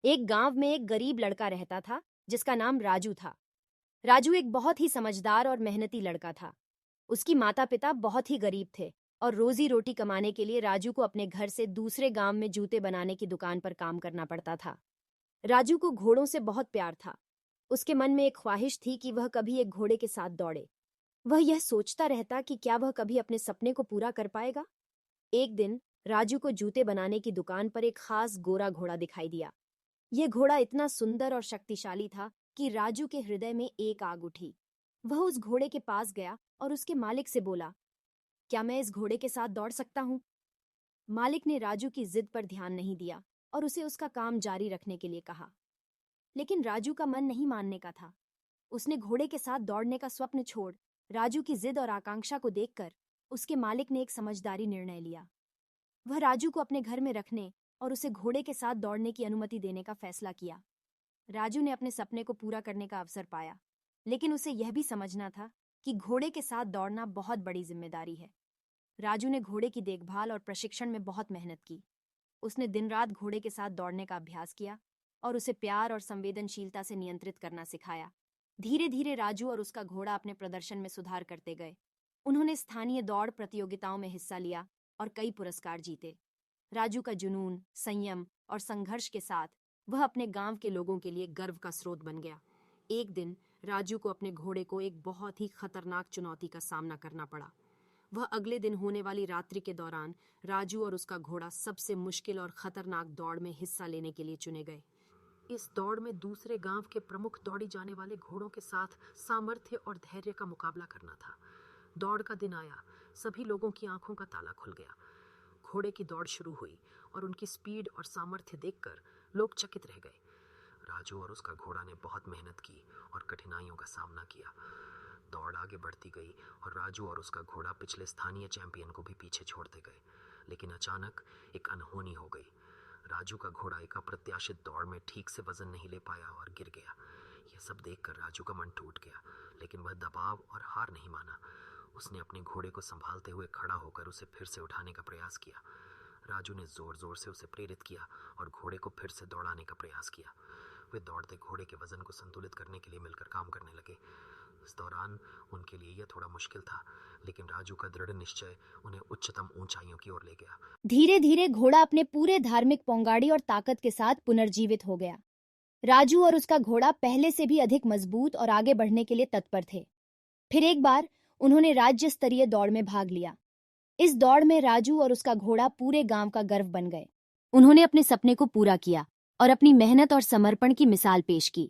एक गांव में एक गरीब लड़का रहता था जिसका नाम राजू था। राजू एक बहुत ही समझदार और मेहनती लड़का था। उसकी माता पिता बहुत ही गरीब थे और रोजी रोटी कमाने के लिए राजू को अपने घर से दूसरे गांव में जूते बनाने की दुकान पर काम करना पड़ता था। राजू को घोड़ों से बहुत प्यार था। उसके मन में एक ख्वाहिश थी कि वह कभी एक घोड़े के साथ दौड़े। वह यह सोचता रहता कि क्या वह कभी अपने सपने को पूरा कर पाएगा। एक दिन राजू को जूते बनाने की दुकान पर एक खास गोरा घोड़ा दिखाई दिया। यह घोड़ा इतना सुंदर और शक्तिशाली था कि राजू के हृदय में एक आग उठी। वह उस घोड़े के पास गया और उसके मालिक से बोला, क्या मैं इस घोड़े के साथ दौड़ सकता हूँ? मालिक ने राजू की जिद पर ध्यान नहीं दिया और उसे उसका काम जारी रखने के लिए कहा। लेकिन राजू का मन नहीं मानने का था। उसने घोड़े के साथ दौड़ने का स्वप्न छोड़ राजू की जिद और आकांक्षा को देखकर उसके मालिक ने एक समझदारी निर्णय लिया। वह राजू को अपने घर में रखने और उसे घोड़े के साथ दौड़ने की अनुमति देने का फैसला किया। राजू ने अपने सपने को पूरा करने का अवसर पाया, लेकिन उसे यह भी समझना था कि घोड़े के साथ दौड़ना बहुत बड़ी जिम्मेदारी है। राजू ने घोड़े की देखभाल और प्रशिक्षण में बहुत मेहनत की। उसने दिन रात घोड़े के साथ दौड़ने का अभ्यास किया और उसे प्यार और संवेदनशीलता से नियंत्रित करना सिखाया। धीरे धीरे राजू और उसका घोड़ा अपने प्रदर्शन में सुधार करते गए। उन्होंने स्थानीय दौड़ प्रतियोगिताओं में हिस्सा लिया और कई पुरस्कार जीते। राजू का जुनून, संयम और संघर्ष के साथ वह अपने गांव के लोगों के लिए गर्व का स्रोत बन गया। एक दिन राजू को अपने घोड़े को एक बहुत ही खतरनाक चुनौती का सामना करना पड़ा। वह अगले दिन होने वाली रात्रि के दौरान राजू और उसका घोड़ा सबसे मुश्किल और खतरनाक दौड़ में हिस्सा लेने के लिए चुने गए। इस दौड़ में दूसरे गांव के प्रमुख दौड़ी जाने वाले घोड़ों के साथ सामर्थ्य और धैर्य का मुकाबला करना था। दौड़ का दिन आया। सभी लोगों की आंखों का ताला खुल गया। घोड़े की दौड़ शुरू हुई और उनकी स्पीड और सामर्थ्य देखकर लोग चकित रह गए। राजू और उसका घोड़ा ने बहुत मेहनत की और कठिनाइयों का सामना किया। दौड़ आगे बढ़ती गई और राजू और उसका घोड़ा पिछले स्थानीय चैंपियन को भी पीछे छोड़ते गए। लेकिन अचानक एक अनहोनी हो गई। राजू का घोड़ा एक अप्रत्याशित दौड़ में ठीक से वजन नहीं ले पाया और गिर गया। यह सब देखकर राजू का मन टूट गया, लेकिन वह दबाव और हार नहीं माना। उसने अपने घोड़े को संभालते हुए खड़ा होकर उसे फिर से उठाने का प्रयास किया। राजू ने जोर जोर से उसे प्रेरित किया और घोड़े को फिर से दौड़ाने का प्रयास किया। वे दौड़ते घोड़े के वजन को संतुलित करने के लिए मिलकर काम करने लगे। इस दौरान उनके लिए यह थोड़ा मुश्किल था, लेकिन राजू का दृढ़ निश्चय उन्हें उच्चतम ऊंचाइयों की ओर ले गया। धीरे धीरे घोड़ा अपने पूरे धार्मिक पौंगाड़ी और ताकत के साथ पुनर्जीवित हो गया। राजू और उसका घोड़ा पहले से भी अधिक मजबूत और आगे बढ़ने के लिए तत्पर थे। फिर एक बार उन्होंने राज्य स्तरीय दौड़ में भाग लिया। इस दौड़ में राजू और उसका घोड़ा पूरे गांव का गर्व बन गए। उन्होंने अपने सपने को पूरा किया और अपनी मेहनत और समर्पण की मिसाल पेश की।